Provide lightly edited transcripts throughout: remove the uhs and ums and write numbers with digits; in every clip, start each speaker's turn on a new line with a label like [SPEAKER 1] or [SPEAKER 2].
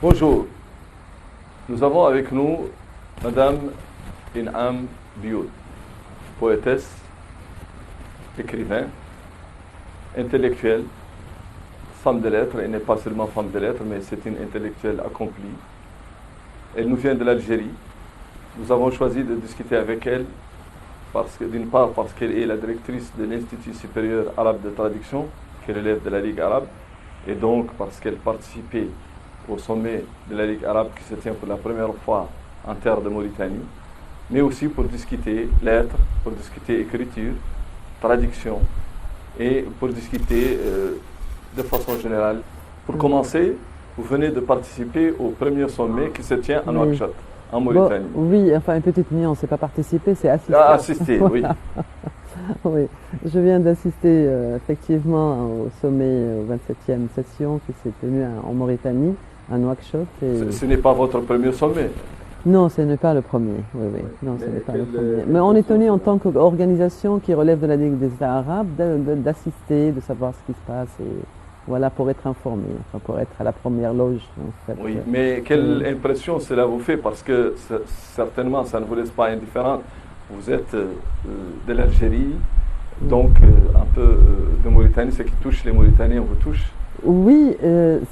[SPEAKER 1] Bonjour, nous avons avec nous Madame Inam Bioud, poétesse, écrivain, intellectuelle, femme de lettres. Elle n'est pas seulement femme de lettres, mais c'est une intellectuelle accomplie. Elle nous vient de l'Algérie. Nous avons choisi de discuter avec elle, d'une part parce qu'elle est la directrice de l'Institut supérieur arabe de traduction, qui relève de la Ligue arabe, et donc parce qu'elle participait au sommet de la Ligue arabe qui se tient pour la première fois en terre de Mauritanie, mais aussi pour discuter lettres, pour discuter écriture, traduction, et pour discuter de façon générale. Pour commencer, vous venez de participer au premier sommet qui se tient à Nouakchott, en Mauritanie.
[SPEAKER 2] Bon, oui, enfin une petite nuance, c'est pas participer, c'est assister.
[SPEAKER 1] Ah, assister, oui.
[SPEAKER 2] Oui, je viens d'assister effectivement au sommet, aux 27e session qui s'est tenue en Mauritanie, à Nouakchott.
[SPEAKER 1] Ce n'est pas votre premier sommet?
[SPEAKER 2] Non, ce n'est pas le premier. Oui, oui. Non, ce n'est pas le premier. Mais on est tenu en tant qu'organisation qui relève de la Ligue des États arabes d'assister, de savoir ce qui se passe et voilà, pour être informé, enfin, pour être à la première loge. En fait.
[SPEAKER 1] Oui, mais quelle impression cela vous fait? Parce que certainement, ça ne vous laisse pas indifférent. Vous êtes de l'Algérie, donc un peu de Mauritanie, ce qui touche les Mauritaniens vous touche?
[SPEAKER 2] Oui,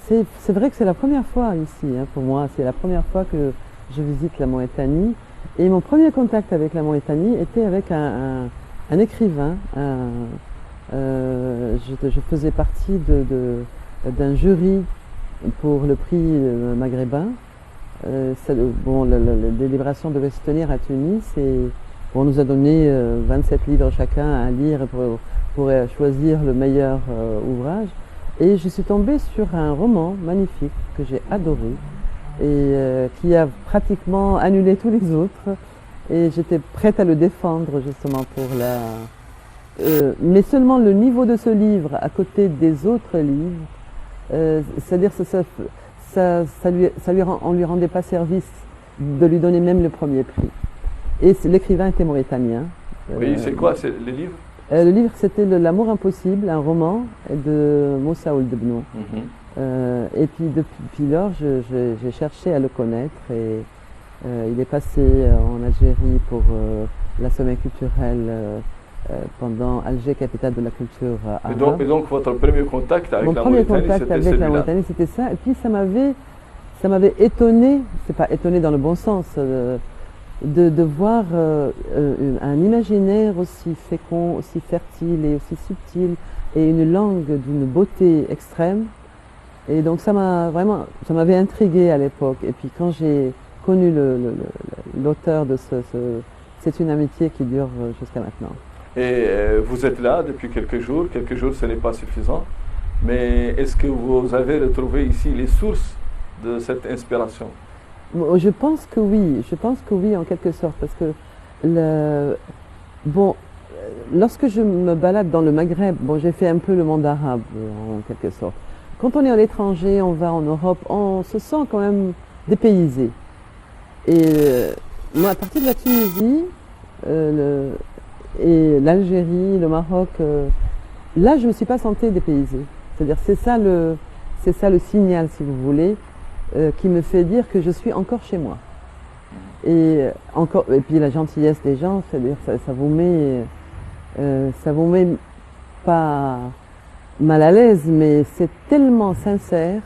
[SPEAKER 2] c'est vrai que c'est la première fois ici, hein, pour moi. C'est la première fois que je visite la Mauritanie. Et mon premier contact avec la Mauritanie était avec un écrivain. Je faisais partie d'un jury pour le prix maghrébin. La délibération devait se tenir à Tunis et on nous a donné 27 livres chacun à lire pour choisir le meilleur ouvrage. Et je suis tombée sur un roman magnifique que j'ai adoré et qui a pratiquement annulé tous les autres. Et j'étais prête à le défendre justement mais seulement le niveau de ce livre à côté des autres livres, c'est-à-dire on lui rendait pas service de lui donner même le premier prix. Et l'écrivain était mauritanien.
[SPEAKER 1] Oui, c'est quoi les livres?
[SPEAKER 2] Le livre, c'était L'amour impossible, un roman de Moussa Ould Bnou. Et puis depuis lors, j'ai cherché à le connaître et il est passé en Algérie pour la semaine culturelle pendant Alger, capitale de la culture arabe.
[SPEAKER 1] Et donc votre premier contact avec la Mauritanie, c'était celui-là? Mon premier contact avec la Mauritanie,
[SPEAKER 2] c'était ça. Et puis ça m'avait étonné, c'est pas étonné dans le bon sens, de voir un imaginaire aussi fécond, aussi fertile et aussi subtil, et une langue d'une beauté extrême. Et donc ça m'avait intriguée à l'époque. Et puis quand j'ai connu l'auteur de c'est une amitié qui dure jusqu'à maintenant.
[SPEAKER 1] Et vous êtes là depuis quelques jours ce n'est pas suffisant, mais est-ce que vous avez retrouvé ici les sources de cette inspiration?
[SPEAKER 2] Je pense que oui en quelque sorte, parce que lorsque je me balade dans le Maghreb, j'ai fait un peu le monde arabe en quelque sorte. Quand on est à l'étranger, on va en Europe, on se sent quand même dépaysé. Et moi, à partir de la Tunisie et l'Algérie, le Maroc, là, je ne me suis pas sentie dépaysée. C'est-à-dire, c'est ça le signal, si vous voulez, qui me fait dire que je suis encore chez moi. Et puis la gentillesse des gens, c'est-à-dire ça vous met pas mal à l'aise, mais c'est tellement sincère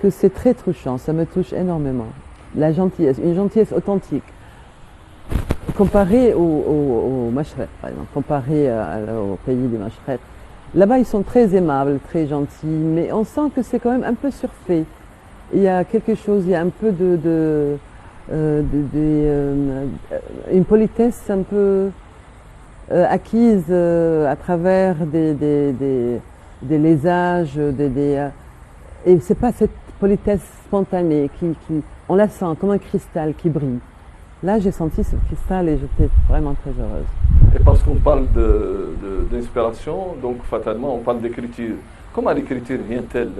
[SPEAKER 2] que c'est très touchant, ça me touche énormément. La gentillesse, une gentillesse authentique. Comparée au Mashrek, par exemple, comparée au pays du Mashrek, là-bas ils sont très aimables, très gentils, mais on sent que c'est quand même un peu surfait. Il y a quelque chose, il y a un peu une politesse un peu acquise à travers des lésages, et c'est pas cette politesse spontanée on la sent comme un cristal qui brille. Là, j'ai senti ce cristal et j'étais vraiment très heureuse.
[SPEAKER 1] Et parce qu'on parle d'inspiration, donc fatalement, on parle d'écriture. Comment l'écriture vient-elle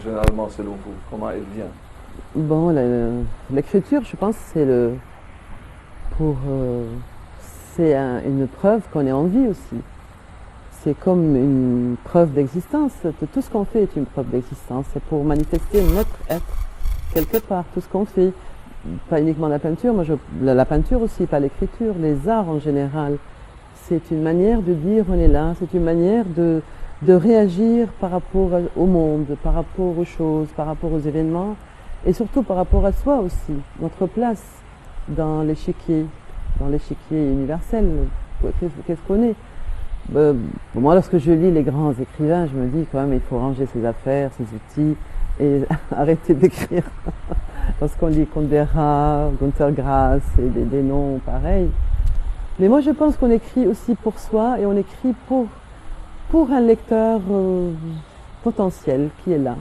[SPEAKER 1] généralement selon vous? Comment elle vient?
[SPEAKER 2] Bon, l'écriture, je pense, c'est une preuve qu'on est en vie aussi. c'est comme une preuve d'existence. Tout ce qu'on fait est une preuve d'existence. C'est pour manifester notre être quelque part. Tout ce qu'on fait, pas uniquement la peinture, la peinture aussi, pas l'écriture, les arts en général. C'est une manière de dire on est là, c'est une manière de réagir par rapport au monde, par rapport aux choses, par rapport aux événements, et surtout par rapport à soi aussi, notre place dans l'échiquier universel, qu'est-ce qu'on est. Moi, lorsque je lis les grands écrivains, je me dis quand même il faut ranger ses affaires, ses outils, et arrêter d'écrire. Parce qu'on lit Kundera, Günter Grass, et des noms pareils. Mais moi, je pense qu'on écrit aussi pour soi, et on écrit pour un lecteur potentiel qui est là.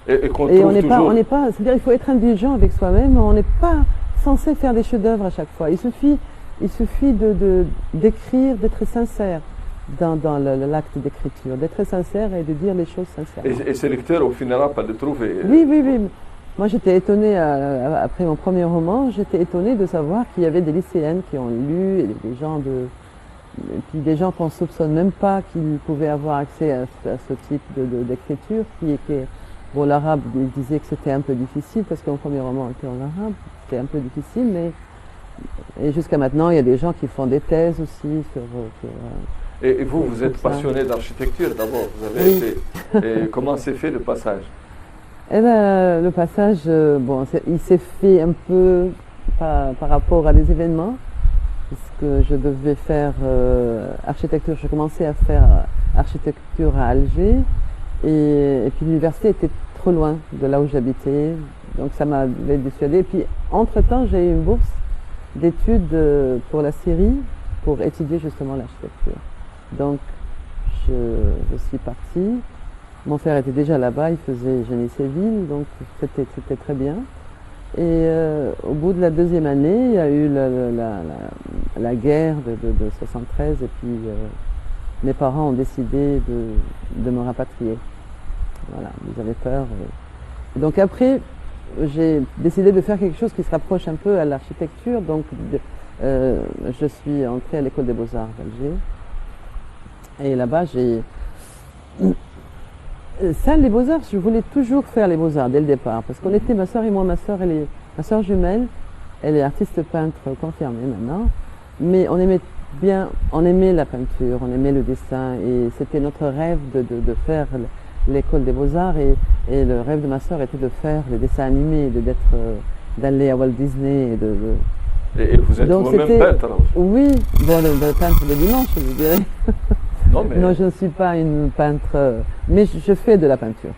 [SPEAKER 1] Et qu'on
[SPEAKER 2] et
[SPEAKER 1] trouve
[SPEAKER 2] on n'est pas, c'est-à-dire il faut être indulgent avec soi-même, on n'est pas censé faire des chefs-d'œuvre à chaque fois. Il suffit d'écrire, d'être sincère dans l'acte d'écriture, d'être sincère et de dire les choses sincèrement.
[SPEAKER 1] Et ces lecteurs, au final, pas de trouver.
[SPEAKER 2] Oui. Moi, j'étais étonnée, après mon premier roman, j'étais étonnée de savoir qu'il y avait des lycéennes qui ont lu, et puis des gens qu'on ne soupçonne même pas qu'ils pouvaient avoir accès à ce type d'écriture, bon, l'arabe, il disait que c'était un peu difficile, parce que mon premier roman était en arabe, c'était un peu difficile, et jusqu'à maintenant, il y a des gens qui font des thèses aussi sur
[SPEAKER 1] et vous êtes passionné d'architecture d'abord, vous avez été. Et comment s'est fait le passage?
[SPEAKER 2] Eh ben, le passage, il s'est fait un peu par rapport à des événements, puisque je devais faire architecture, je commençais à faire architecture à Alger, et puis l'université était trop loin de là où j'habitais, donc ça m'avait dissuadé. Et puis, entre-temps, j'ai eu une bourse d'études pour la Syrie, pour étudier justement l'architecture. Donc, je suis partie. Mon frère était déjà là-bas, il faisait génie civil, donc c'était très bien. Et au bout de la deuxième année, il y a eu la guerre de 73, et puis mes parents ont décidé de me rapatrier. Voilà, ils avaient peur. Et donc après, j'ai décidé de faire quelque chose qui se rapproche un peu à l'architecture. Donc je suis entrée à l'école des beaux-arts d'Alger. Et là-bas, les beaux-arts, je voulais toujours faire les beaux-arts dès le départ. Parce qu'on était, ma soeur et moi, ma soeur jumelle, elle est artiste peintre confirmée maintenant. Mais on aimait la peinture, on aimait le dessin. Et c'était notre rêve de faire l'école des beaux-arts, et le rêve de ma soeur était de faire le dessin animé, d'aller à Walt Disney.
[SPEAKER 1] Et vous êtes vous-même peintre?
[SPEAKER 2] Oui, le peintre de dimanche, je dirais. Non, je ne suis pas une peintre, mais je fais de la peinture.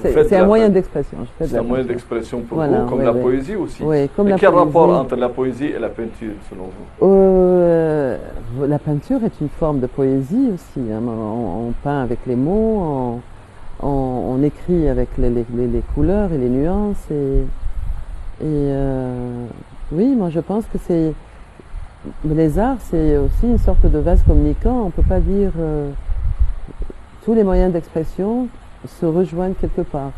[SPEAKER 2] C'est un moyen d'expression.
[SPEAKER 1] C'est un moyen d'expression pour vous, comme la poésie aussi.
[SPEAKER 2] Oui, comme
[SPEAKER 1] et quel rapport entre la poésie et la peinture, selon vous?
[SPEAKER 2] La peinture est une forme de poésie aussi. Hein. On peint avec les mots, on écrit avec les couleurs et les nuances. Oui, moi je pense que les arts, c'est aussi une sorte de vase communicant. On ne peut pas dire tous les moyens d'expression se rejoignent quelque part.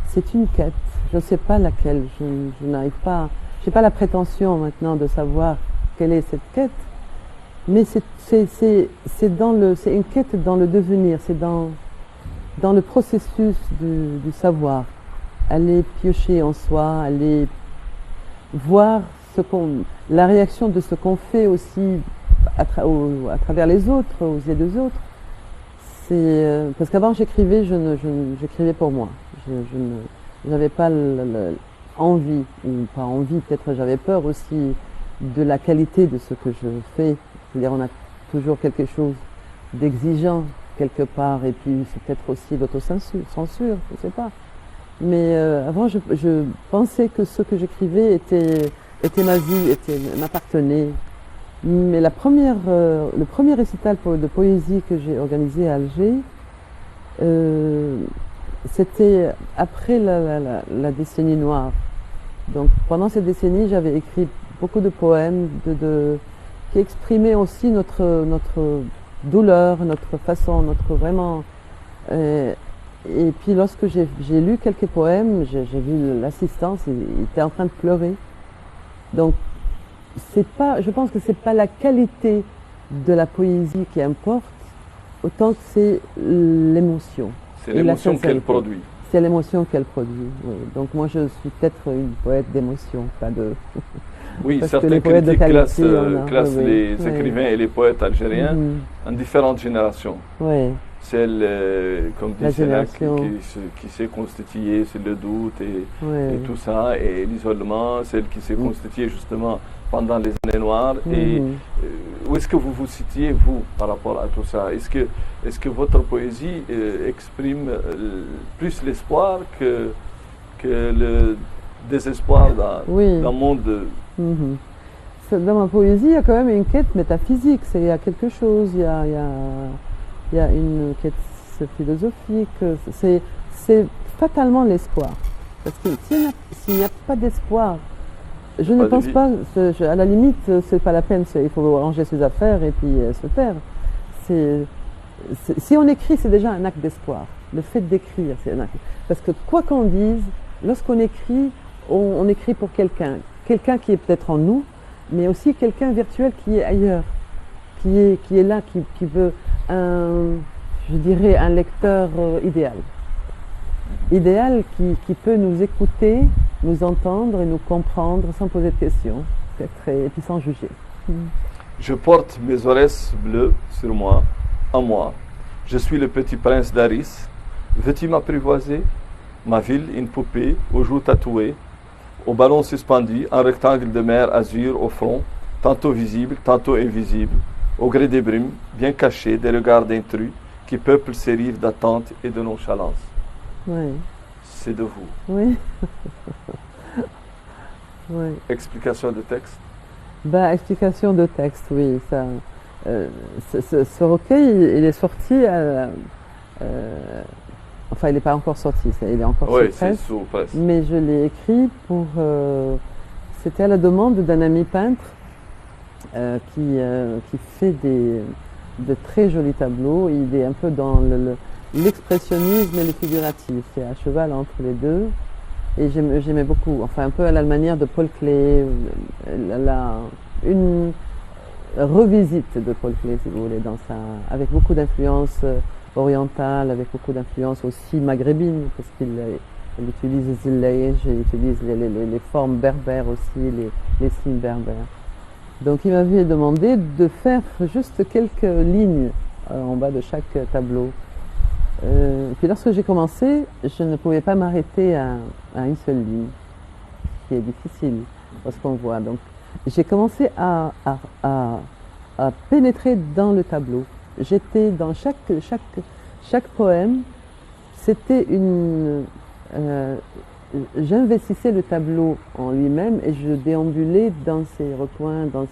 [SPEAKER 2] C'est une quête. Je ne sais pas laquelle. Je n'arrive pas. J'ai pas la prétention maintenant de savoir quelle est cette quête. Mais c'est une quête dans le devenir. C'est dans le processus du savoir. Aller piocher en soi, aller voir la réaction de ce qu'on fait aussi à travers les autres, aux yeux des autres. Parce qu'avant j'écrivais, j'écrivais pour moi. Je n'avais pas envie, ou pas envie, peut-être j'avais peur aussi de la qualité de ce que je fais. C'est-à-dire on a toujours quelque chose d'exigeant quelque part, et puis c'est peut-être aussi l'autocensure, je ne sais pas. Mais avant je pensais que ce que j'écrivais était ma vie, m'appartenait. Mais le premier récital de poésie que j'ai organisé à Alger, c'était après la décennie noire. Donc pendant cette décennie, j'avais écrit beaucoup de poèmes qui exprimaient aussi notre douleur, notre façon, vraiment. Et puis lorsque j'ai lu quelques poèmes, j'ai vu l'assistance, il était en train de pleurer. Donc je pense que c'est pas la qualité de la poésie qui importe, autant que c'est l'émotion.
[SPEAKER 1] C'est
[SPEAKER 2] Et la
[SPEAKER 1] l'émotion qu'elle
[SPEAKER 2] sincérité.
[SPEAKER 1] produit.
[SPEAKER 2] C'est l'émotion qu'elle produit. Oui. Donc moi je suis peut-être une poète d'émotion, pas de.
[SPEAKER 1] Oui,
[SPEAKER 2] Parce que
[SPEAKER 1] certains
[SPEAKER 2] les poètes de
[SPEAKER 1] critiques classent,
[SPEAKER 2] qualité, on a,
[SPEAKER 1] classent
[SPEAKER 2] oui,
[SPEAKER 1] les
[SPEAKER 2] oui.
[SPEAKER 1] écrivains et les poètes algériens
[SPEAKER 2] Mhm.
[SPEAKER 1] en différentes générations.
[SPEAKER 2] Oui,
[SPEAKER 1] Celle, comme dit
[SPEAKER 2] La
[SPEAKER 1] Sénac,
[SPEAKER 2] génération.
[SPEAKER 1] qui s'est constituée, c'est le doute et
[SPEAKER 2] oui.
[SPEAKER 1] tout ça, et l'isolement, celle qui s'est
[SPEAKER 2] Mm.
[SPEAKER 1] constituée justement pendant les années noires. Et
[SPEAKER 2] Mhm.
[SPEAKER 1] où est-ce que vous vous situez, vous, par rapport à tout ça? Est-ce que votre poésie exprime plus l'espoir que le désespoir
[SPEAKER 2] Oui.
[SPEAKER 1] dans le monde?
[SPEAKER 2] Mhm. Dans ma poésie, il y a quand même une quête métaphysique. Il y a quelque chose, il y a une quête philosophique. C'est fatalement l'espoir. Parce que s'il n'y a pas d'espoir, je ne
[SPEAKER 1] Pas de
[SPEAKER 2] pense
[SPEAKER 1] vie.
[SPEAKER 2] pas, à la limite, c'est pas la peine, il faut ranger ses affaires et puis se taire. Si on écrit, c'est déjà un acte d'espoir. Le fait d'écrire, c'est un acte. Parce que quoi qu'on dise, lorsqu'on écrit, on écrit pour quelqu'un. Quelqu'un qui est peut-être en nous, mais aussi quelqu'un virtuel qui est ailleurs, qui est là, qui veut je dirais, un lecteur idéal. Idéal qui peut nous écouter, nous entendre et nous comprendre sans poser de questions, et puis sans juger.
[SPEAKER 1] Je porte mes oreilles bleues sur moi, en moi. Je suis le petit prince d'Aris. Veux-tu m'apprivoiser? Ma ville, une poupée, aux joues tatouées, au ballon suspendu, un rectangle de mer azur au front, tantôt visible, tantôt invisible, au gré des brumes, bien cachées, des regards d'intrus qui peuplent ces rives d'attente et de nonchalance.
[SPEAKER 2] Oui,
[SPEAKER 1] C'est de vous.
[SPEAKER 2] oui. Oui.
[SPEAKER 1] Explication de texte.
[SPEAKER 2] Explication de texte, oui. Ça, ce recueil, il est sorti enfin, il n'est pas encore sorti, il est encore
[SPEAKER 1] Oui,
[SPEAKER 2] sous
[SPEAKER 1] c'est
[SPEAKER 2] presse.
[SPEAKER 1] sous presse.
[SPEAKER 2] Mais je l'ai écrit pour. C'était à la demande d'un ami peintre qui fait de très jolis tableaux. Il est un peu dans l'expressionnisme et le figuratif. C'est à cheval entre les deux. Et j'aimais beaucoup. Enfin, un peu à la manière de Paul Klee. Une revisite de Paul Klee, si vous voulez, avec beaucoup d'influences orientales, avec beaucoup d'influences aussi maghrébines, parce qu'il utilise les zillaïj, il utilise les formes berbères aussi, les signes berbères. Donc il m'avait demandé de faire juste quelques lignes en bas de chaque tableau. Puis lorsque j'ai commencé, je ne pouvais pas m'arrêter à une seule ligne, ce qui est difficile lorsqu'on voit. Donc j'ai commencé à pénétrer dans le tableau. J'étais dans chaque poème, c'était j'investissais le tableau en lui-même et je déambulais dans ses recoins, dans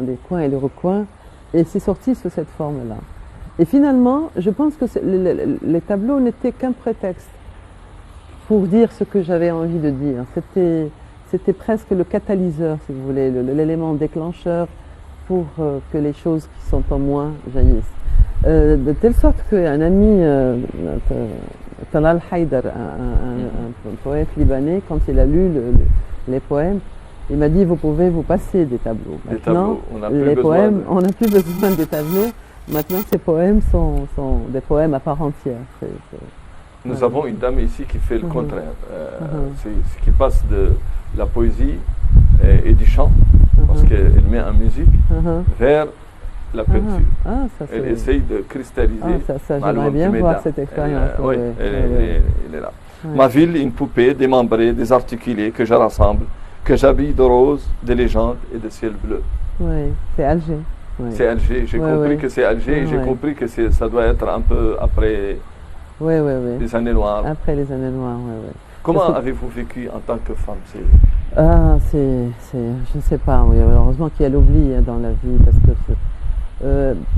[SPEAKER 2] les coins et les recoins, et c'est sorti sous cette forme-là. Et finalement, je pense que les tableaux n'étaient qu'un prétexte pour dire ce que j'avais envie de dire. C'était presque le catalyseur, si vous voulez, l'élément déclencheur pour que les choses qui sont en moi jaillissent. De telle sorte qu'un ami, Talal Haïdar, un poète libanais, quand il a lu les poèmes, il m'a dit: vous pouvez vous passer des tableaux. Maintenant, les poèmes, on n'a plus besoin des tableaux. Maintenant, ces poèmes sont des poèmes à part entière.
[SPEAKER 1] Nous avons une dame ici qui fait le contraire, c'est qui passe de la poésie et du chant, parce qu'elle met en musique, vers la peinture. Elle essaye de cristalliser.
[SPEAKER 2] J'aimerais bien voir cette expérience.
[SPEAKER 1] Oui, elle est là. Ma ville, une poupée démembrée, désarticulée, que je rassemble, que j'habille de rose, de légendes et de ciel bleu.
[SPEAKER 2] Oui, c'est Alger.
[SPEAKER 1] C'est Alger, j'ai compris que c'est Alger, j'ai compris que ça doit être un peu après les années noires.
[SPEAKER 2] Après les années noires, oui.
[SPEAKER 1] Comment avez-vous vécu en tant que femme?
[SPEAKER 2] Je ne sais pas, oui. Heureusement qu'il y a l'oubli dans la vie, parce que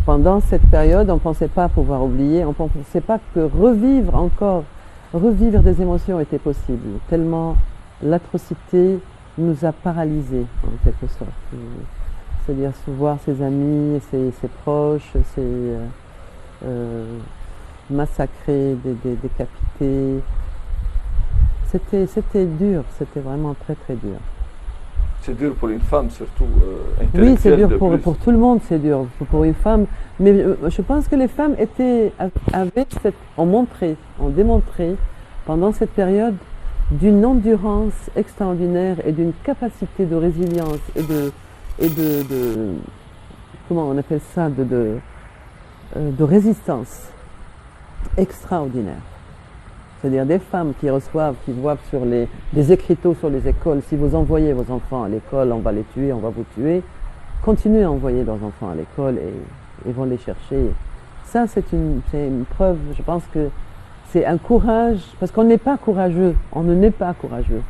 [SPEAKER 2] pendant cette période, on ne pensait pas pouvoir oublier, on ne pensait pas que revivre des émotions était possible, tellement l'atrocité nous a paralysés, en quelque sorte. C'est-à-dire voir ses amis, ses proches, massacrés, décapités. C'était dur, c'était vraiment très très dur.
[SPEAKER 1] C'est dur pour une femme, surtout
[SPEAKER 2] Oui, c'est
[SPEAKER 1] intellectuelle
[SPEAKER 2] dur
[SPEAKER 1] de plus.
[SPEAKER 2] pour tout le monde, c'est dur pour une femme. Mais je pense que les femmes ont démontré pendant cette période d'une endurance extraordinaire et d'une capacité de résilience et comment on appelle ça, de résistance extraordinaire. C'est-à-dire des femmes qui voient sur des écriteaux sur les écoles, si vous envoyez vos enfants à l'école, on va les tuer, on va vous tuer. Continuez à envoyer leurs enfants à l'école et ils vont les chercher. Ça, c'est une preuve, je pense que c'est un courage, parce qu'on n'est pas courageux, on ne naît pas courageux.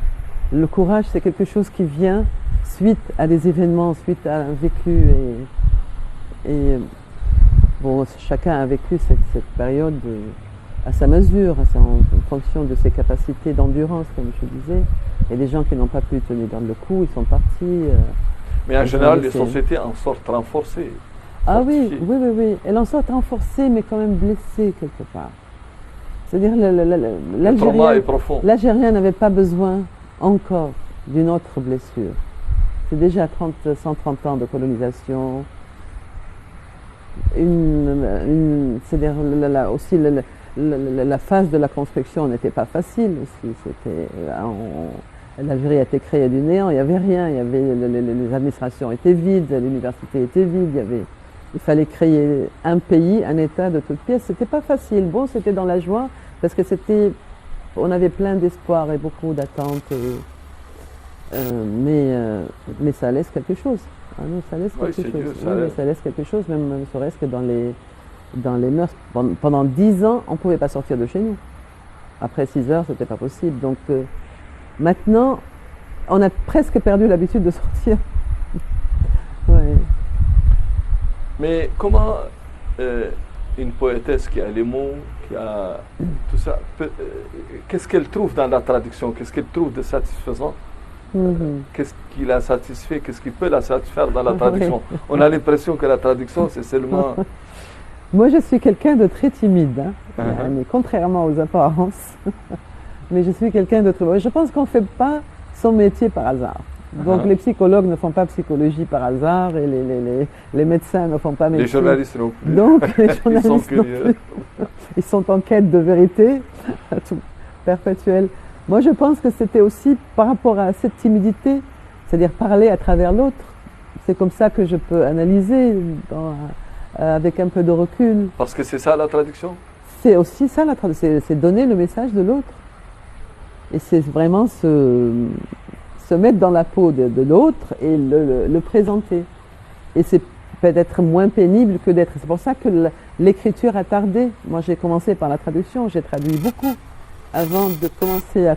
[SPEAKER 2] Le courage, c'est quelque chose qui vient suite à des événements, suite à un vécu. Et bon, chacun a vécu cette période à sa mesure, en fonction de ses capacités d'endurance, comme je disais. Il y a des gens qui n'ont pas pu tenir dans le coup, ils sont partis.
[SPEAKER 1] Mais en général, les sociétés en sortent renforcées.
[SPEAKER 2] Ah oui, oui. Elles en sortent renforcées, mais quand même blessées quelque part. C'est-à-dire
[SPEAKER 1] Le trauma est profond.
[SPEAKER 2] l'Algérien n'avait pas besoin encore d'une autre blessure. C'est déjà 130 ans de colonisation. C'est-à-dire aussi la phase de la construction n'était pas facile aussi. L'Algérie a été créée du néant, il n'y avait rien, les administrations étaient vides, l'université était vide, il fallait créer un pays, un État de toutes pièces. C'était pas facile. Bon, c'était dans la joie parce que on avait plein d'espoir et beaucoup d'attentes. Mais ça laisse quelque chose. Ah non, ça laisse quelque chose. Ça laisse quelque chose, même serait-ce que dans les mœurs. Pendant 10 ans, on ne pouvait pas sortir de chez nous. Après 6 heures, c'était pas possible. Donc maintenant, on a presque perdu l'habitude de sortir. Ouais.
[SPEAKER 1] Mais comment une poétesse qui a les mots, qui a tout ça, qu'est-ce qu'elle trouve dans la traduction? Qu'est-ce qu'elle trouve de satisfaisant? Qu'est-ce qui la satisfait? Qu'est-ce qui peut la satisfaire dans la traduction? On a l'impression que la traduction, c'est seulement...
[SPEAKER 2] Moi, je suis quelqu'un de très timide, mais contrairement aux apparences. Mais je suis quelqu'un de très... Je pense qu'on ne fait pas son métier par hasard. Donc les psychologues ne font pas psychologie par hasard et les médecins ne font pas médecine.
[SPEAKER 1] Les journalistes non plus.
[SPEAKER 2] Donc les journalistes
[SPEAKER 1] Ils sont curieux.
[SPEAKER 2] Ils sont en quête de vérité perpétuelle. Moi je pense que c'était aussi par rapport à cette timidité, c'est-à-dire parler à travers l'autre. C'est comme ça que je peux analyser avec un peu de recul.
[SPEAKER 1] Parce que c'est ça la traduction?
[SPEAKER 2] C'est aussi ça la traduction, c'est donner le message de l'autre. Et c'est vraiment se mettre dans la peau de l'autre et le présenter. Et c'est peut-être moins pénible que d'être... C'est pour ça que l'écriture a tardé. Moi, j'ai commencé par la traduction, j'ai traduit beaucoup avant de commencer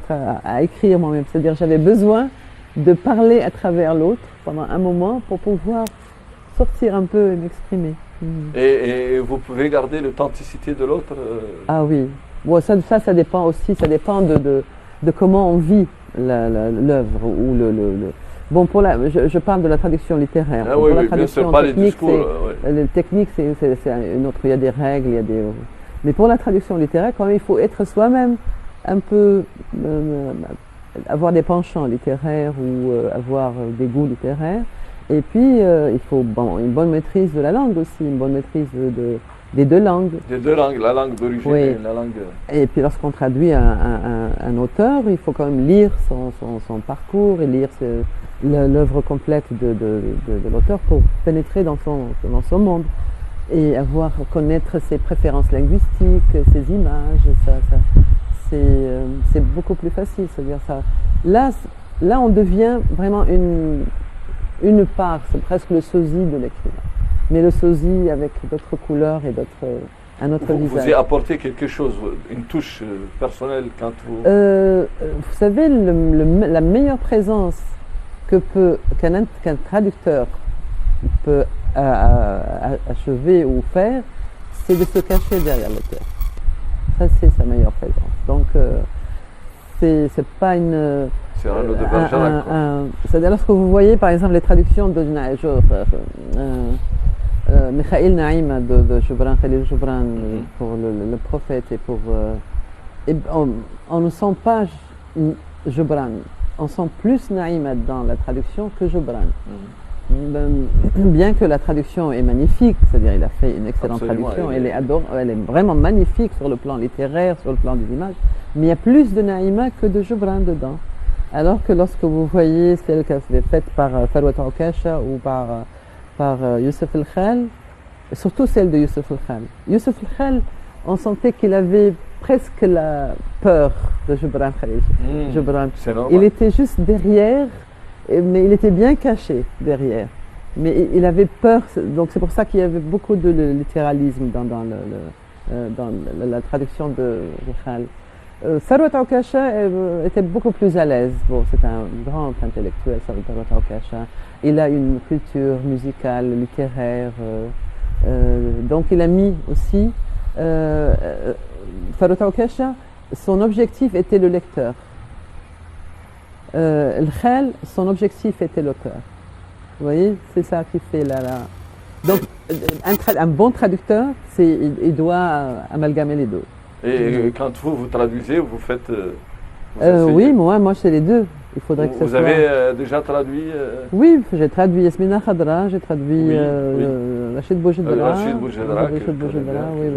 [SPEAKER 2] à écrire moi-même. C'est-à-dire j'avais besoin de parler à travers l'autre pendant un moment pour pouvoir sortir un peu et m'exprimer.
[SPEAKER 1] Et vous pouvez garder l'authenticité de l'autre
[SPEAKER 2] Ah oui. Bon, ça dépend aussi, ça dépend de comment on vit l'œuvre ou Bon, je parle de la traduction littéraire.
[SPEAKER 1] Ah oui,
[SPEAKER 2] pour la
[SPEAKER 1] bien sûr,
[SPEAKER 2] traduction
[SPEAKER 1] pas les
[SPEAKER 2] technique,
[SPEAKER 1] discours.
[SPEAKER 2] le technique, c'est une autre. Il y a des règles, mais pour la traduction littéraire, quand même, il faut être soi-même un peu, avoir des penchants littéraires ou avoir des goûts littéraires. Et puis, il faut une bonne maîtrise de la langue aussi, une bonne maîtrise des deux langues.
[SPEAKER 1] Des deux langues, la langue d'origine et la langue...
[SPEAKER 2] Et puis lorsqu'on traduit un auteur, il faut quand même lire son parcours et lire l'œuvre complète de l'auteur pour pénétrer dans son monde et connaître ses préférences linguistiques, ses images. C'est beaucoup plus facile. C'est-à-dire ça. Là, on devient vraiment une part, c'est presque le sosie de l'écrivain. Mais le sosie avec d'autres couleurs et un autre visage.
[SPEAKER 1] Vous y apportez quelque chose, une touche personnelle quand vous...
[SPEAKER 2] Vous savez, la meilleure présence qu'un traducteur peut achever ou faire, c'est de se cacher derrière l'auteur. Ça, c'est sa meilleure présence. Donc, c'est pas une...
[SPEAKER 1] C'est un de Bergerac.
[SPEAKER 2] C'est-à-dire lorsque vous voyez, par exemple, les traductions de Mikhail Naïm de Gibran, Khalil Gibran, pour le prophète et pour... on ne sent pas Gibran. on sent plus Naïma dans la traduction que Gebran. Bien que la traduction est magnifique, c'est-à-dire il a fait une excellente
[SPEAKER 1] Absolument,
[SPEAKER 2] traduction, elle est vraiment magnifique sur le plan littéraire, sur le plan des images, mais il y a plus de Naïma que de Gebran dedans. Alors que lorsque vous voyez celle qui a été faite par Farwat Aukasha ou par Youssef El-Khal, surtout celle de Youssef El-Khal. Youssef El-Khal, on sentait qu'il avait presque la peur de Gebran Khalil. Gebran.
[SPEAKER 1] C'est normal.
[SPEAKER 2] Il était juste derrière, mais il était bien caché derrière. Mais il avait peur, donc c'est pour ça qu'il y avait beaucoup de littéralisme dans la traduction de Khal. Farwat Aukasha était beaucoup plus à l'aise. Bon, c'est un grand intellectuel, Farwat Aukasha. Il a une culture musicale, littéraire. Donc il a mis aussi Farwat Aukasha, son objectif était le lecteur. Le Khal, son objectif était l'auteur. Vous voyez, c'est ça qui fait Donc, un bon traducteur, il doit amalgamer les deux.
[SPEAKER 1] Et quand vous traduisez, vous faites...
[SPEAKER 2] oui, moi c'est les deux. Il faudrait que ça soit...
[SPEAKER 1] Vous avez déjà traduit
[SPEAKER 2] Oui, j'ai traduit Yasmina Khadra, j'ai traduit Rachid Boujedra.
[SPEAKER 1] Rachid Boujedra,
[SPEAKER 2] oui.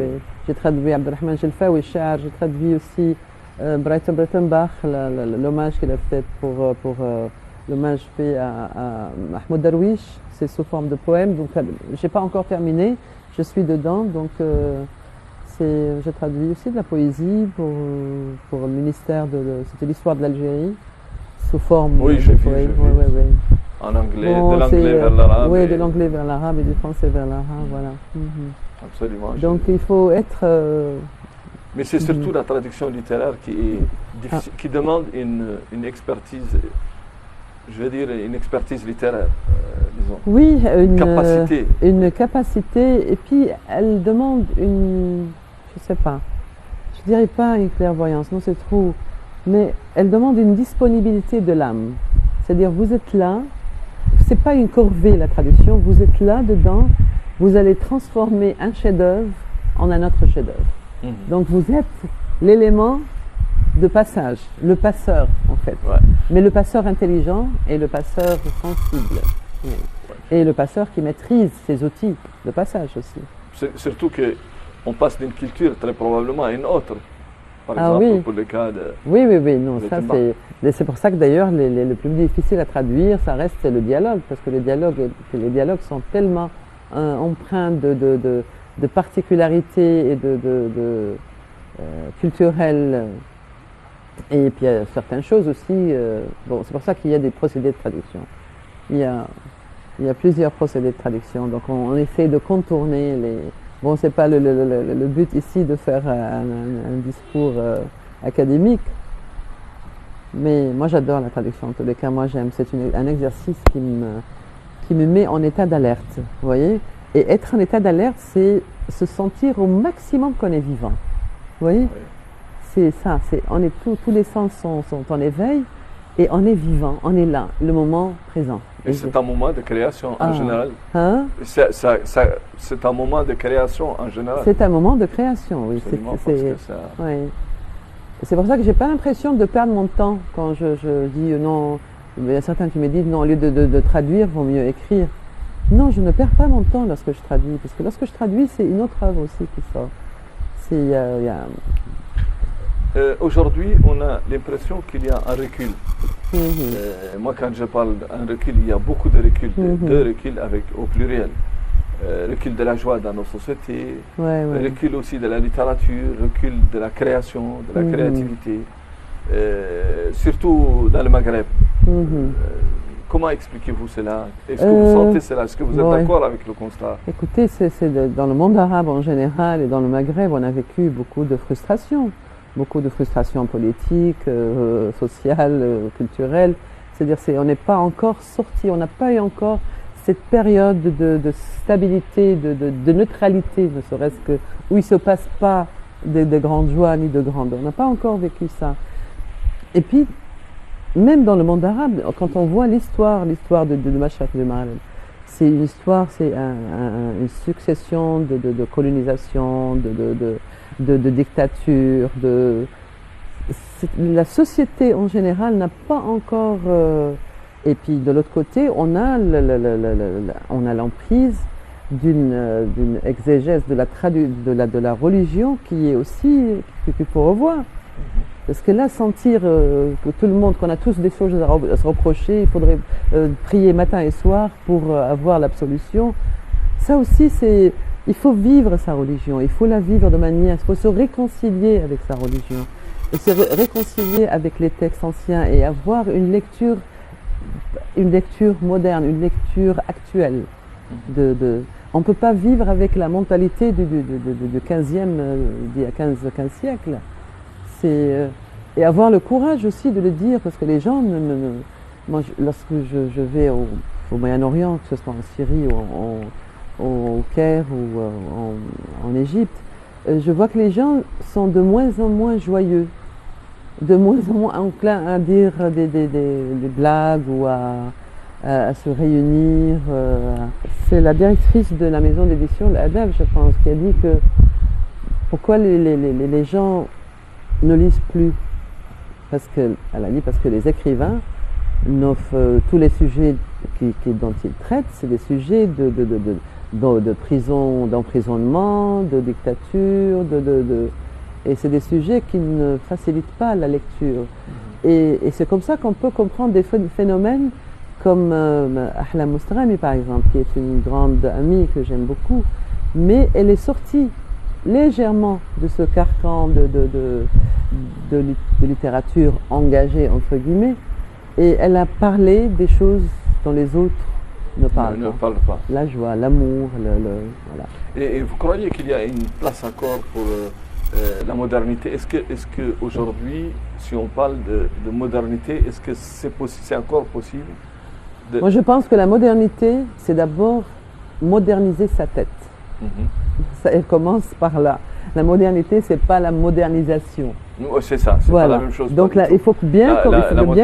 [SPEAKER 2] J'ai traduit Abdelrahman Jelfaoui Shar, j'ai traduit aussi Brighton Brettenbach, l'hommage qu'il a fait pour l'hommage fait à Mahmoud Darwish, c'est sous forme de poème. Donc, j'ai pas encore terminé, je suis dedans, donc j'ai traduit aussi de la poésie pour le ministère c'était l'histoire de l'Algérie, sous forme
[SPEAKER 1] de poème.
[SPEAKER 2] Oui.
[SPEAKER 1] En anglais, de l'anglais vers l'arabe.
[SPEAKER 2] Oui, de l'anglais vers l'arabe et du français vers l'arabe, voilà.
[SPEAKER 1] Absolument.
[SPEAKER 2] Donc il faut être...
[SPEAKER 1] Mais c'est surtout la traduction littéraire qui est difficile, qui demande une expertise, je veux dire une expertise littéraire, disons.
[SPEAKER 2] Oui,
[SPEAKER 1] une
[SPEAKER 2] capacité, et puis elle demande je sais pas, je dirais pas une clairvoyance, non c'est trop, mais elle demande une disponibilité de l'âme. C'est-à-dire vous êtes là, c'est pas une corvée la traduction, vous êtes là dedans, vous allez transformer un chef-d'œuvre en un autre chef-d'œuvre. Donc vous êtes l'élément de passage, le passeur en fait.
[SPEAKER 1] Ouais.
[SPEAKER 2] Mais le passeur intelligent et le passeur sensible. Oui. Et le passeur qui maîtrise ses outils de passage aussi.
[SPEAKER 1] Surtout qu'on passe d'une culture très probablement à une autre. Par exemple, pour le cas de...
[SPEAKER 2] Oui, non, ça c'est pour ça que d'ailleurs le plus difficile à traduire, ça reste le dialogue, parce que les dialogues sont tellement empreints de particularités et de culturelles. Et puis il y a certaines choses aussi, c'est pour ça qu'il y a des procédés de traduction. Il y a plusieurs procédés de traduction, donc on essaie de contourner les... Bon, c'est pas le but ici de faire un discours académique, mais moi j'adore la traduction, en tous les cas moi j'aime, c'est un exercice qui me met en état d'alerte, vous voyez. Et être en état d'alerte, c'est se sentir au maximum qu'on est vivant, vous voyez. Oui. C'est ça, tous les sens sont en éveil et on est vivant, on est là, le moment présent.
[SPEAKER 1] Et c'est un moment de création en général.
[SPEAKER 2] Hein?
[SPEAKER 1] C'est un moment de création en général.
[SPEAKER 2] C'est un moment de création, oui. C'est pour ça que j'ai pas l'impression de perdre mon temps quand je dis non. Il y a certains qui me disent non, au lieu de traduire, il vaut mieux écrire. Non, je ne perds pas mon temps lorsque je traduis, parce que lorsque je traduis, c'est une autre œuvre aussi qui sort.
[SPEAKER 1] Aujourd'hui, on a l'impression qu'il y a un recul. Moi, quand je parle d'un recul, il y a beaucoup de recul, deux reculs au pluriel. Recul de la joie dans nos sociétés, recul aussi de la littérature, recul de la création, de la créativité, surtout dans le Maghreb. Comment expliquez-vous cela? Est-ce que vous sentez cela? Est-ce que vous êtes d'accord avec le constat?
[SPEAKER 2] Écoutez, dans le monde arabe en général et dans le Maghreb, on a vécu beaucoup de frustrations politiques, sociales, culturelles. C'est-à-dire on n'est pas encore sorti, on n'a pas eu encore cette période de stabilité, de neutralité, ne serait-ce que, où il ne se passe pas de grandes joies ni de grandes. On n'a pas encore vécu ça. Et puis, même dans le monde arabe, quand on voit l'histoire de Mashhad de Maralem, c'est une histoire, c'est une succession de colonisation, de dictature, la société en général n'a pas encore... et puis de l'autre côté, on a l'emprise d'une exégèse de la religion qui est aussi qu'il faut revoir. Parce que là, sentir que tout le monde, qu'on a tous des choses à se reprocher, il faudrait prier matin et soir pour avoir l'absolution, ça aussi, il faut vivre sa religion, il faut la vivre de manière, il faut se réconcilier avec sa religion, et se réconcilier avec les textes anciens et avoir une lecture moderne, une lecture actuelle. On ne peut pas vivre avec la mentalité du 15e, d'il y a 15 siècles. Et avoir le courage aussi de le dire, parce que les gens, moi, lorsque je vais au Moyen-Orient, que ce soit en Syrie ou au Caire ou en Égypte, je vois que les gens sont de moins en moins joyeux, de moins en moins enclins à dire des blagues ou à se réunir. C'est la directrice de la maison d'édition, l'Adab, je pense, qui a dit que pourquoi les gens ne lisent plus, elle a dit parce que les écrivains tous les sujets dont ils traitent, c'est des sujets de prison, d'emprisonnement, de dictature, et c'est des sujets qui ne facilitent pas la lecture. Et c'est comme ça qu'on peut comprendre des phénomènes comme Ahla Moustrami par exemple, qui est une grande amie que j'aime beaucoup, mais elle est sortie légèrement de ce carcan de littérature engagée entre guillemets, et elle a parlé des choses dont les autres ne parlent pas. La joie, l'amour, voilà.
[SPEAKER 1] Et vous croyez qu'il y a une place encore pour la modernité? Est-ce que aujourd'hui, si on parle de modernité, est-ce que c'est encore possible
[SPEAKER 2] Moi, je pense que la modernité, c'est d'abord moderniser sa tête. Elle commence par là. La modernité, c'est pas la modernisation.
[SPEAKER 1] C'est ça, c'est pas la même chose.
[SPEAKER 2] Donc là, il faut bien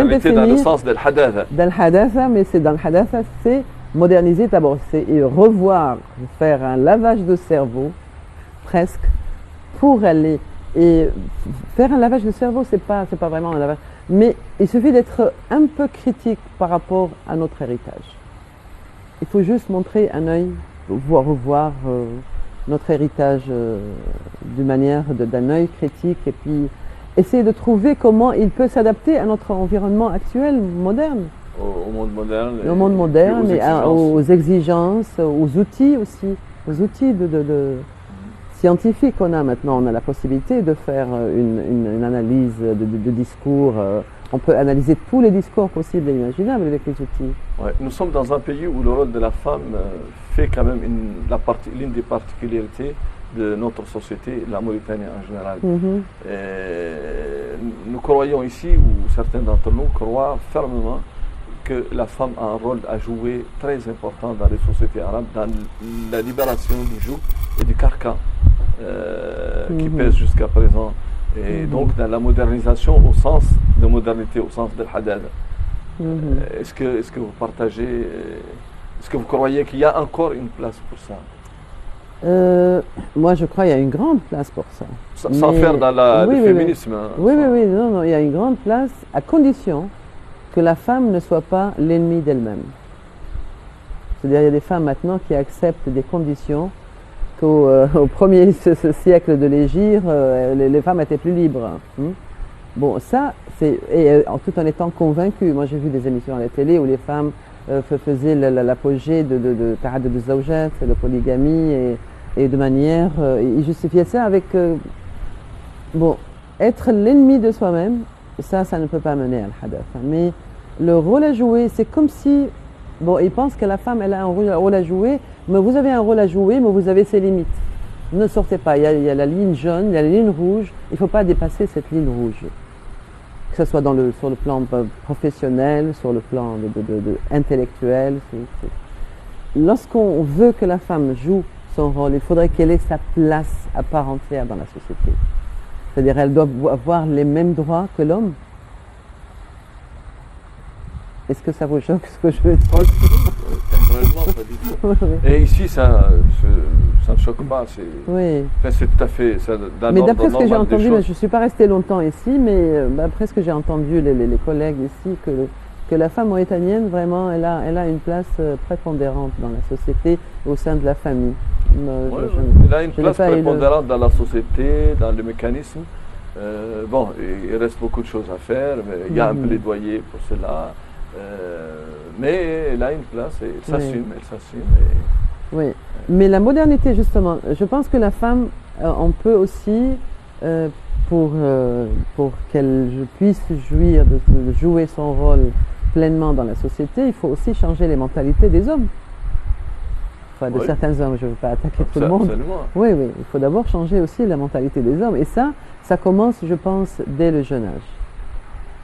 [SPEAKER 2] définir.
[SPEAKER 1] Dans le sens de l'hadatha.
[SPEAKER 2] Dans l'hadatha, mais c'est dans l'hadatha, c'est moderniser d'abord, c'est revoir, faire un lavage de cerveau, presque, pour aller. Et faire un lavage de cerveau, c'est pas vraiment un lavage. Mais il suffit d'être un peu critique par rapport à notre héritage. Il faut juste montrer un œil, revoir notre héritage d'une manière d'un œil critique, et puis essayer de trouver comment il peut s'adapter à notre environnement actuel, moderne.
[SPEAKER 1] Au monde moderne.
[SPEAKER 2] Au monde moderne, et aux exigences, aux outils aussi, aux outils scientifiques qu'on a maintenant. On a la possibilité de faire une analyse de discours. On peut analyser tous les discours possibles et imaginables avec les outils.
[SPEAKER 1] Ouais. Nous sommes dans un pays où le rôle de la femme fait quand même l'une des particularités de notre société, la Mauritanie en général. Nous croyons ici, ou certains d'entre nous croient fermement, que la femme a un rôle à jouer très important dans les sociétés arabes, dans la libération du joug et du carcan qui pèse jusqu'à présent. Et donc dans la modernisation au sens de modernité, au sens de l'hadatha. Est-ce que vous partagez, est-ce que vous croyez qu'il y a encore une place pour ça?
[SPEAKER 2] Moi je crois qu'il y a une grande place pour ça.
[SPEAKER 1] Sans faire dans le féminisme.
[SPEAKER 2] Oui, non, il y a une grande place à condition que la femme ne soit pas l'ennemi d'elle-même. C'est-à-dire il y a des femmes maintenant qui acceptent des conditions qu'au premier siècle de l'Hégire, les femmes étaient plus libres. Bon, ça, tout en étant convaincues. Moi, j'ai vu des émissions à la télé où les femmes faisaient l'apogée de ta'addud az-zawjat, de polygamie, et de manière... ils justifiaient ça avec... être l'ennemi de soi-même, ça ne peut pas mener à l'hadatha. Mais le rôle à jouer, c'est comme si... ils pensent que la femme, elle a un rôle à jouer, mais vous avez un rôle à jouer, mais vous avez ses limites. Ne sortez pas, il y a la ligne jaune, il y a la ligne rouge, il ne faut pas dépasser cette ligne rouge. Que ce soit sur le plan professionnel, sur le plan intellectuel. Lorsqu'on veut que la femme joue son rôle, il faudrait qu'elle ait sa place à part entière dans la société. C'est-à-dire qu'elle doit avoir les mêmes droits que l'homme. Est-ce que ça vous choque ce que je veux dire?
[SPEAKER 1] pas du tout.
[SPEAKER 2] Oui, oui.
[SPEAKER 1] Et ici, ça ne choque pas.
[SPEAKER 2] Oui.
[SPEAKER 1] Enfin, c'est tout à fait d'un
[SPEAKER 2] Mais
[SPEAKER 1] ordre
[SPEAKER 2] d'après ce que j'ai
[SPEAKER 1] normal des
[SPEAKER 2] entendu,
[SPEAKER 1] choses.
[SPEAKER 2] je ne suis pas restée longtemps ici, mais d'après ce que j'ai entendu les collègues ici, que la femme mauritanienne, vraiment, elle a une place prépondérante dans la société, au sein de la famille.
[SPEAKER 1] Ouais, il a une
[SPEAKER 2] je n'ai
[SPEAKER 1] place
[SPEAKER 2] pas eu le-
[SPEAKER 1] prépondérante dans la société, dans le mécanisme. Bon, il reste beaucoup de choses à faire, mais il y a un
[SPEAKER 2] Mhm.
[SPEAKER 1] plaidoyer pour cela. Mais elle a une place et elle s'assume.
[SPEAKER 2] Oui, mais la modernité, justement, je pense que la femme, on peut aussi, euh, pour qu'elle puisse jouir de jouer son rôle pleinement dans la société, il faut aussi changer les mentalités des hommes. Enfin, de
[SPEAKER 1] Oui.
[SPEAKER 2] certains hommes, je ne veux pas attaquer tout le monde.
[SPEAKER 1] Absolument.
[SPEAKER 2] Oui, oui, il faut d'abord changer aussi la mentalité des hommes. Et ça commence, je pense, dès le jeune âge.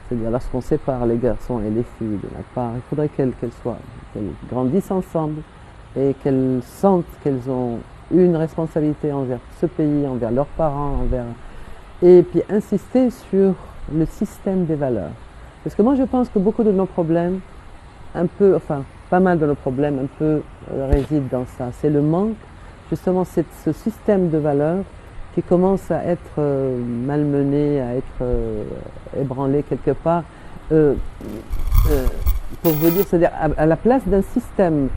[SPEAKER 2] C'est-à-dire lorsqu'on sépare les garçons et les filles de la part, il faudrait qu'elles grandissent ensemble et qu'elles sentent qu'elles ont une responsabilité envers ce pays, envers leurs parents, et puis insister sur le système des valeurs. Parce que moi je pense que beaucoup de nos problèmes, pas mal de nos problèmes un peu résident dans ça. C'est le manque, justement, ce système de valeurs qui commence à être malmené, à être ébranlé quelque part. Pour vous dire, c'est-à-dire à la place d'un système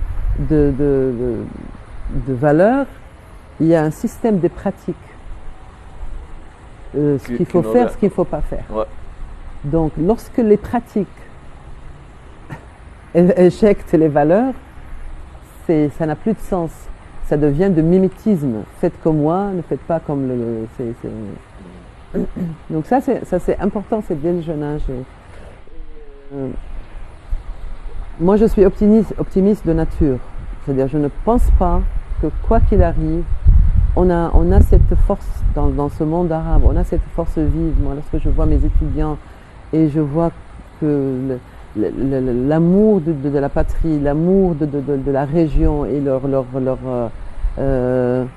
[SPEAKER 2] de valeurs, il y a un système de pratiques. Ce qu'il faut faire, ce qu'il ne faut pas faire.
[SPEAKER 1] Ouais.
[SPEAKER 2] Donc, lorsque les pratiques éjectent les valeurs, ça n'a plus de sens. Ça devient de mimétisme. Faites comme moi, ne faites pas comme Donc ça c'est important, c'est dès le jeune âge. Moi, je suis optimiste de nature. C'est-à-dire, je ne pense pas que quoi qu'il arrive, on a cette force dans ce monde arabe, on a cette force vive. Moi, lorsque je vois mes étudiants et je vois que l'amour de la patrie, l'amour de la région et leur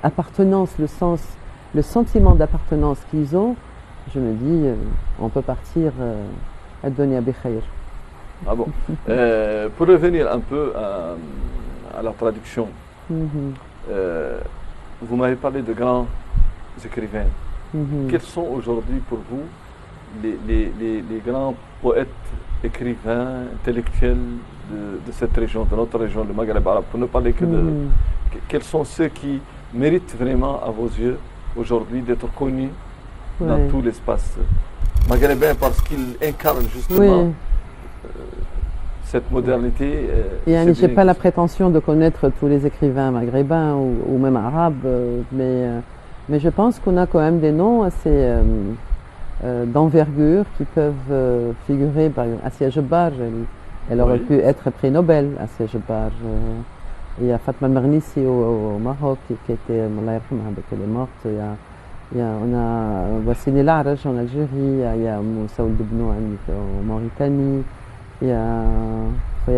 [SPEAKER 2] appartenance, le sentiment d'appartenance qu'ils ont, je me dis, on peut partir à Dunya bi Khair.
[SPEAKER 1] Ah bon. Pour revenir un peu à la traduction, vous m'avez parlé de grands écrivains. Quels sont aujourd'hui pour vous les grands poètes, écrivains, intellectuels de cette région, de notre région, le Maghreb arabe, pour ne parler que de... Quels sont ceux qui méritent vraiment, à vos yeux, aujourd'hui, d'être connus dans tout l'espace maghrébin parce qu'ils incarnent justement cette modernité.
[SPEAKER 2] Je n'ai pas la prétention de connaître tous les écrivains maghrébins ou même arabes, mais je pense qu'on a quand même des noms assez d'envergure qui peuvent figurer. Par exemple, Assia Jebbar, elle aurait pu être prix Nobel. Assia Jebbar. Il y a Fatma Mernissi au Maroc qui était, elle est morte. On a Wassini Laraj en Algérie, il y a Moussa Ould Bnou en Mauritanie. Il y a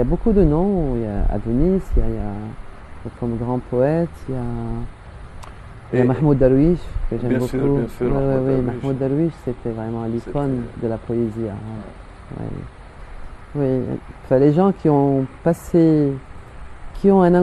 [SPEAKER 2] beaucoup de noms. Il y a Adonis, il y a comme grand poète, il y a Mahmoud Darwish, que j'aime beaucoup.
[SPEAKER 1] Bien sûr,
[SPEAKER 2] Mahmoud Darwish, c'était vraiment l'icône de la poésie arabe. Oui. Enfin, les gens qui ont un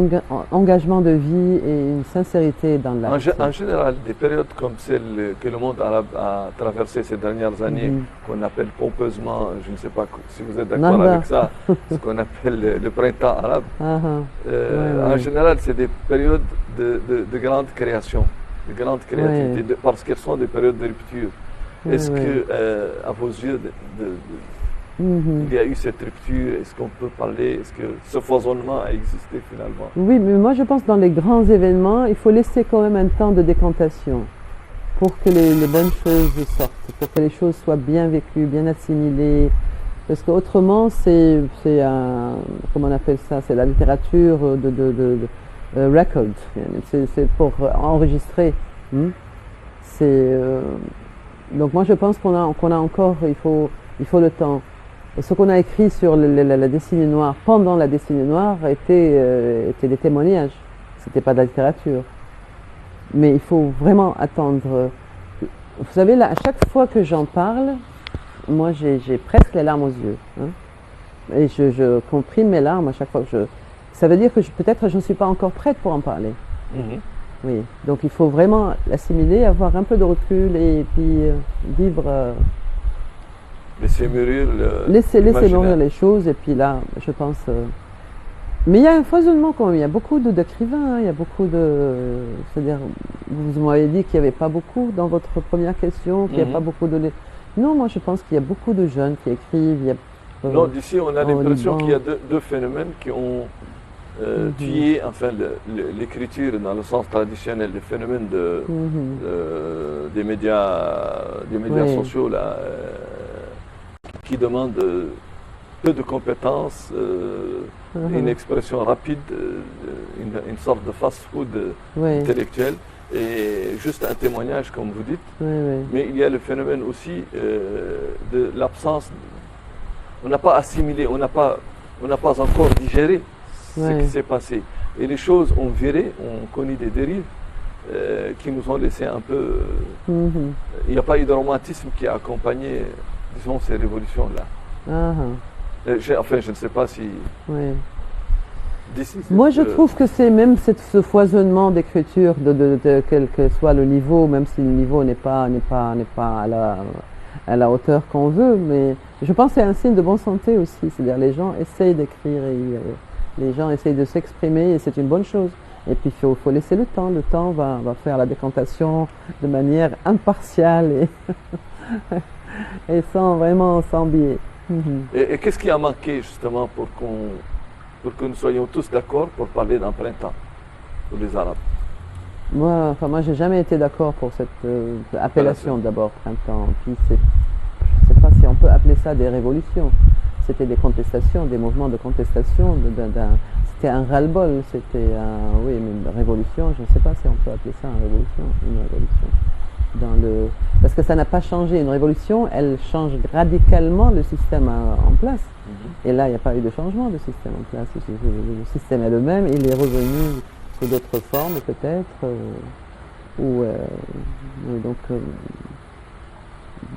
[SPEAKER 2] engagement de vie et une sincérité dans l'art.
[SPEAKER 1] En général, des périodes comme celle que le monde arabe a traversées ces dernières années, qu'on appelle pompeusement, je ne sais pas si vous êtes d'accord avec ça, ce qu'on appelle le printemps arabe, en général, c'est des périodes de grande création, de grande créativité, parce qu'elles sont des périodes de rupture. Est-ce que, à vos yeux, il y a eu cette rupture? Est-ce qu'on peut parler? Est-ce que ce foisonnement a existé finalement?
[SPEAKER 2] Oui, mais moi je pense que dans les grands événements, il faut laisser quand même un temps de décantation pour que les bonnes choses sortent, pour que les choses soient bien vécues, bien assimilées. Parce qu'autrement, comment on appelle ça? C'est la littérature de record. C'est pour enregistrer. Donc moi je pense qu'on a encore, il faut le temps. Et ce qu'on a écrit sur la décennie noire, pendant la décennie noire, était des témoignages. C'était pas de la littérature. Mais il faut vraiment attendre. Vous savez, là, à chaque fois que j'en parle, moi j'ai presque les larmes aux yeux. Et je comprime mes larmes à chaque fois que Ça veut dire que peut-être je ne suis pas encore prête pour en parler.
[SPEAKER 1] Mhm.
[SPEAKER 2] Oui, donc il faut vraiment l'assimiler, avoir un peu de recul et puis vivre,
[SPEAKER 1] Laisser mûrir
[SPEAKER 2] laisser
[SPEAKER 1] l'imaginaire.
[SPEAKER 2] mûrir les choses et puis là, je pense. Mais il y a un foisonnement quand même, il y a beaucoup d'écrivains, hein, il y a beaucoup de. C'est-à-dire, vous m'avez dit qu'il n'y avait pas beaucoup dans votre première question, qu'il n'y a
[SPEAKER 1] Mhm.
[SPEAKER 2] pas beaucoup de. Non, moi je pense qu'il y a beaucoup de jeunes qui écrivent. Il y a,
[SPEAKER 1] Non, d'ici, on a
[SPEAKER 2] au
[SPEAKER 1] l'impression
[SPEAKER 2] Liban.
[SPEAKER 1] qu'il y a deux phénomènes qui ont
[SPEAKER 2] Mhm.
[SPEAKER 1] tué enfin, l'écriture dans le sens traditionnel, le phénomène
[SPEAKER 2] Mhm.
[SPEAKER 1] des médias
[SPEAKER 2] Oui.
[SPEAKER 1] sociaux là, qui demandent peu de compétences,
[SPEAKER 2] Mhm.
[SPEAKER 1] une expression rapide, une sorte de fast-food
[SPEAKER 2] Oui,
[SPEAKER 1] intellectuel et juste un témoignage, comme vous dites.
[SPEAKER 2] oui, oui.
[SPEAKER 1] Mais il y a le phénomène aussi de l'absence. On n'a pas assimilé, on n'a pas encore digéré ce
[SPEAKER 2] Ouais.
[SPEAKER 1] qui s'est passé. Et les choses ont viré, ont connu des dérives qui nous ont laissé un peu.
[SPEAKER 2] Mhm.
[SPEAKER 1] Il n'y a pas eu de romantisme qui a accompagné, disons, ces révolutions-là.
[SPEAKER 2] Ah,
[SPEAKER 1] Enfin, je ne sais pas si.
[SPEAKER 2] oui.
[SPEAKER 1] D'ici,
[SPEAKER 2] Moi, je trouve que c'est même ce foisonnement d'écriture, de quel que soit le niveau, même si le niveau n'est pas à la hauteur qu'on veut, mais je pense que c'est un signe de bonne santé aussi. C'est-à-dire les gens essayent d'écrire, les gens essayent de s'exprimer et c'est une bonne chose. Et puis il faut laisser le temps. Le temps va faire la décantation de manière impartiale et sans biais. Mhm.
[SPEAKER 1] Et qu'est-ce qui a manqué justement pour que nous soyons tous d'accord pour parler d'un printemps pour les Arabes?
[SPEAKER 2] Moi, j'ai jamais été d'accord pour cette appellation d'abord, printemps. Puis je ne sais pas si on peut appeler ça des révolutions. C'était des contestations, des mouvements de contestation. C'était un ras-le-bol. C'était oui, mais une révolution. Je ne sais pas si on peut appeler ça une révolution. Parce que ça n'a pas changé. Une révolution, elle change radicalement le système en place. Et là, il n'y a pas eu de changement de système en place. Le système est le même. Il est revenu sous d'autres formes peut-être.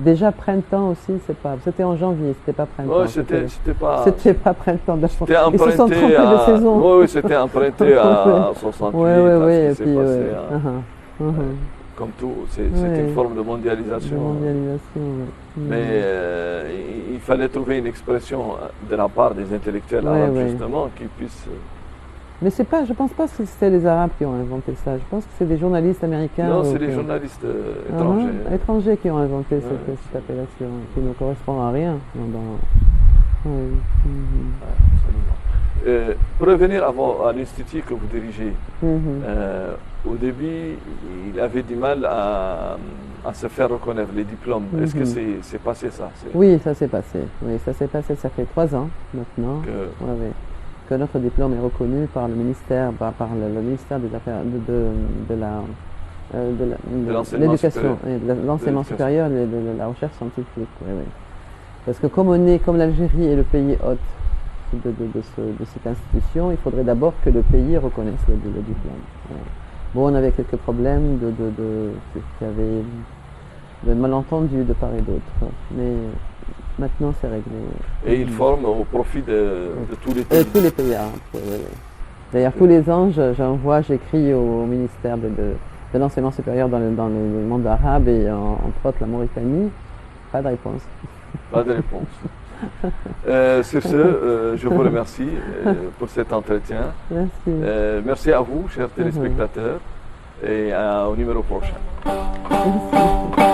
[SPEAKER 2] Déjà printemps aussi, c'était en janvier, c'était pas printemps.
[SPEAKER 1] Oui, c'était pas.
[SPEAKER 2] C'était pas printemps d'abord.
[SPEAKER 1] C'était
[SPEAKER 2] Ils se sont
[SPEAKER 1] emprunté
[SPEAKER 2] trompés de saison.
[SPEAKER 1] Oui, c'était emprunté à 68.
[SPEAKER 2] Oui,
[SPEAKER 1] à ce qui
[SPEAKER 2] et
[SPEAKER 1] s'est
[SPEAKER 2] puis
[SPEAKER 1] passé, hein.
[SPEAKER 2] ouais.
[SPEAKER 1] Comme tout, c'est
[SPEAKER 2] Ouais.
[SPEAKER 1] une forme de mondialisation.
[SPEAKER 2] Mondialisation, ouais.
[SPEAKER 1] Mais il fallait trouver une expression de la part des intellectuels
[SPEAKER 2] Ouais,
[SPEAKER 1] arabes,
[SPEAKER 2] ouais.
[SPEAKER 1] justement, qui puissent.
[SPEAKER 2] Mais je pense pas que c'était les Arabes qui ont inventé ça. Je pense que c'est des journalistes américains.
[SPEAKER 1] Non, c'est des journalistes étrangers.
[SPEAKER 2] Étrangers qui ont inventé
[SPEAKER 1] Ouais.
[SPEAKER 2] cette appellation, qui ne correspond à rien. Oui. Mhm.
[SPEAKER 1] Absolument. Pour revenir à l'Institut que vous dirigez,
[SPEAKER 2] Mhm.
[SPEAKER 1] au début, il avait du mal à se faire reconnaître les diplômes. Est-ce que c'est passé ça?
[SPEAKER 2] Oui, ça s'est passé. Oui, ça s'est passé. Ça fait 3 ans maintenant.
[SPEAKER 1] Que-
[SPEAKER 2] Que notre diplôme est reconnu par le ministère, par le ministère des Affaires de
[SPEAKER 1] l'enseignement
[SPEAKER 2] l'éducation,
[SPEAKER 1] supérieur.
[SPEAKER 2] et de l'enseignement
[SPEAKER 1] De
[SPEAKER 2] supérieur et de la recherche scientifique. Oui. Parce que comme l'Algérie est le pays hôte de cette institution, il faudrait d'abord que le pays reconnaisse le diplôme. Ouais. Bon, on avait quelques problèmes qu'il y avait de malentendus de part et d'autre, mais maintenant c'est réglé.
[SPEAKER 1] Et il forme au profit de tous les pays.
[SPEAKER 2] Tous les pays arabes, oui. D'ailleurs, tous les ans, j'écris au ministère de l'enseignement supérieur dans le monde arabe et entre autres la Mauritanie. Pas de réponse.
[SPEAKER 1] Pas de réponse. Sur ce, je vous remercie pour cet entretien.
[SPEAKER 2] Merci.
[SPEAKER 1] Merci à vous, chers téléspectateurs, et au numéro prochain.
[SPEAKER 2] Merci.